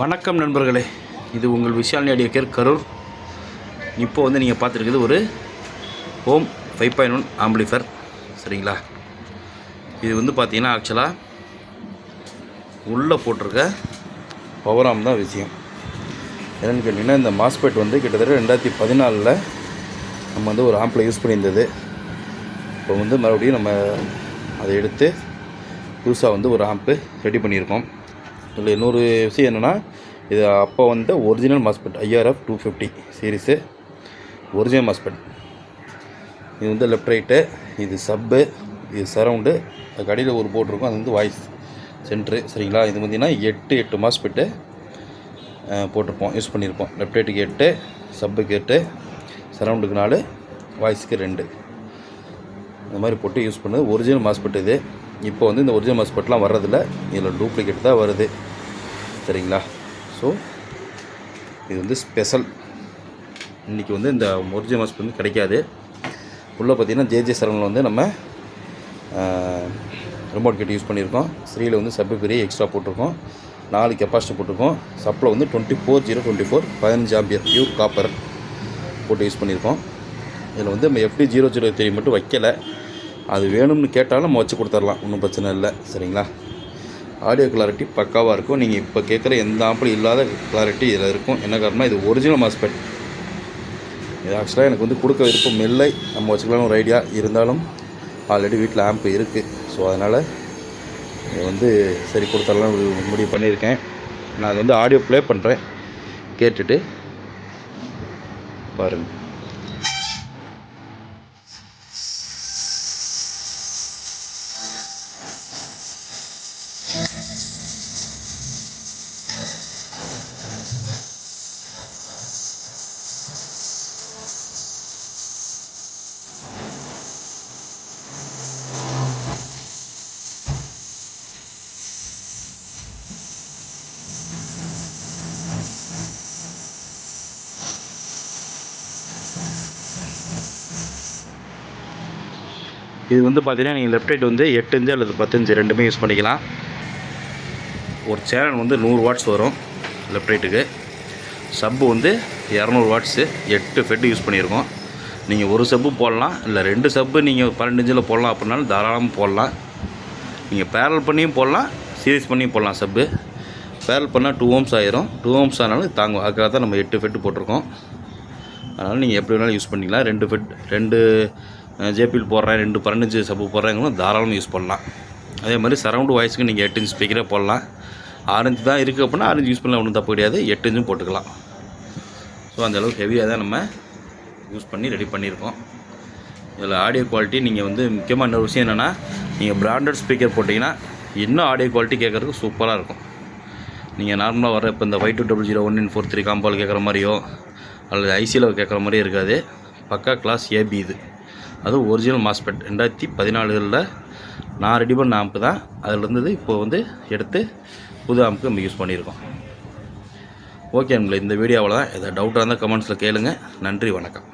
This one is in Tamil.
வணக்கம் நண்பர்களே, இது உங்கள் விஷால் ஆடியோ கேர் கரூர். இப்போ வந்து நீங்கள் பார்த்துருக்குது ஒரு ஹோம் 5.1 ஆம்பிளிஃபர். சரிங்களா? இது வந்து பார்த்தீங்கன்னா ஆக்சுவலாக உள்ளே போட்டிருக்க பவர் ஆம் தான் விஷயம். என்னென்னு கேட்டிங்கன்னா, இந்த மாஸ்பெட் வந்து கிட்டத்தட்ட 2014 நம்ம வந்து ஒரு ஆம்பில் யூஸ் பண்ணியிருந்தது. இப்போ வந்து மறுபடியும் நம்ம அதை எடுத்து புதுசாக வந்து ஒரு ஆம்பு ரெடி பண்ணியிருக்கோம். இதில் இன்னொரு விஷயம் என்னென்னா, இது அப்போ வந்து original MOSFET IRF 250 series original MOSFET. இது வந்து லெஃப்ட் ரைட்டு, இது சப்பு, இது சரவுண்டு, அது கடையில் ஒரு போட்டிருக்கோம், அது வந்து வாய்ஸ் சென்ட்ரு. சரிங்களா? இது பார்த்திங்கன்னா 8 மாஸ்பெட்டு போட்டிருப்போம், யூஸ் பண்ணியிருப்போம். லெஃப்ட் ரைட்டுக்கு 8, சப்புக்கு 8, சரவுண்டுக்கு 4, வாய்ஸுக்கு 2, இந்த மாதிரி போட்டு யூஸ் பண்ணது ஒரிஜினல் மாஸ்பெட். இது இப்போ வந்து இந்த ஒரிஜினல் மாஸ்பெட்லாம் வர்றதில்ல, இதில் டூப்ளிகேட் தான் வருது. சரிங்களா? ஸோ இது வந்து ஸ்பெஷல். இன்றைக்கி வந்து இந்த ஒரிஜினல் மாஸ்பெட் வந்து கிடைக்காது. உள்ளே பார்த்திங்கன்னா JJ சரவணில் வந்து நம்ம ரிமோட் கிட் யூஸ் பண்ணியிருக்கோம். 3ல் வந்து சப்பு பெரிய எக்ஸ்ட்ரா போட்டிருக்கோம், 4 கெப்பாசிட்டி போட்டிருக்கோம். சப்பில் வந்து 24024 15 ஆம்பியர் பியூர் காப்பர் போட்டு யூஸ் பண்ணியிருக்கோம். இதில் வந்து நம்ம FD003 மட்டும் வைக்கலை. அது வேணும்னு கேட்டாலும் நம்ம வச்சு கொடுத்துடலாம், ஒன்றும் பிரச்சனை இல்லை. சரிங்களா? ஆடியோ கிளாரிட்டி பக்காவாக இருக்கும். நீங்கள் இப்போ கேட்குற எந்த ஆம்பிளும் இல்லாத கிளாரிட்டி இதில் இருக்கும். என்ன காரணம், இது ஒரிஜினல் மாஸ்பெட். இது ஆக்சுவலாக எனக்கு வந்து கொடுக்க விருப்பம் இல்லை, நம்ம வச்சுக்கலாம்னு ஒரு ஐடியா இருந்தாலும் ஆல்ரெடி வீட்டில் ஆம்பு இருக்குது. ஸோ அதனால் இது வந்து சரி கொடுத்துடலாம் முடிவு பண்ணியிருக்கேன். நான் அது வந்து ஆடியோ ப்ளே பண்ணுறேன், கேட்டுட்டு பாருங்கள். இது வந்து பார்த்தீங்கன்னா, நீங்கள் லெஃப்ட் ரைட் வந்து 8 இன்ச்சு அல்லது 10 இன்ச்சு ரெண்டுமே யூஸ் பண்ணிக்கலாம். ஒரு சேனல் வந்து 100 வாட்ஸ் வரும் லெஃப்ட் ரைட்டுக்கு. சப்பு வந்து 200 வாட்ஸு, 8 ஃபெட்டு யூஸ் பண்ணியிருக்கோம். நீங்கள் ஒரு சப்பு போடலாம், இல்லை 2 சப்பு நீங்கள் 12 இன்ச்சில் போடலாம் அப்படின்னாலும் தாராளமாக போடலாம். நீங்கள் பேரல் பண்ணியும் போடலாம், சீரிஸ் பண்ணியும் போடலாம். சப்பு பேரல் பண்ணால் 2 ohms ஆயிரும். 2 ohms ஆனாலும் தாங்கும். அதுக்காக தான் நம்ம 8 ஃபெட்டு போட்டிருக்கோம். அதனால் நீங்கள் எப்படி வேணாலும் யூஸ் பண்ணிக்கலாம். 2 ஜேபியில் போடுறேன், 2 12 இன்ச்சு சப்பு போடுறேங்களும் தாராளமாக யூஸ் பண்ணலாம். அதே மாதிரி சரவுண்டு வாய்ஸுக்கு நீங்கள் 8 இன்ச் ஸ்பீக்கரே போடலாம். 6 இன்ச் தான் இருக்குது அப்படின்னா 6 இன்ச் யூஸ் பண்ணலாம், ஒன்றும் தப்பு கிடையாது. 8 இன்ச்சும் போட்டுக்கலாம். ஸோ அந்தளவுக்கு ஹெவியாக தான் நம்ம யூஸ் பண்ணி ரெடி பண்ணியிருக்கோம். இதில் ஆடியோ குவாலிட்டி நீங்கள் வந்து முக்கியமாக இன்னொரு விஷயம் என்னென்னா, நீங்கள் பிராண்டட் ஸ்பீக்கர் போட்டிங்கன்னா இன்னும் ஆடியோ குவாலிட்டி கேட்குறதுக்கு சூப்பராக இருக்கும். நீங்கள் நார்மலாக வர இப்போ இந்த Y200143 காம்பால் கேட்குற மாதிரியோ அல்லது ஐசியில் கேட்குற மாதிரியோ இருக்காது. பக்கா கிளாஸ் AB இது. அதுவும் ஒரிஜினல் மாஸ்பெட் 2014 நான் ரெடி பண்ண ஆம்பு தான். அதில் இருந்தது இப்போ வந்து எடுத்து புது ஆம்புக்கு நம்ம யூஸ் பண்ணியிருக்கோம். ஓகே, இந்த வீடியோவில் தான் எதாவது டவுட்டாக இருந்தால் கமெண்ட்ஸில் கேளுங்கள். நன்றி, வணக்கம்.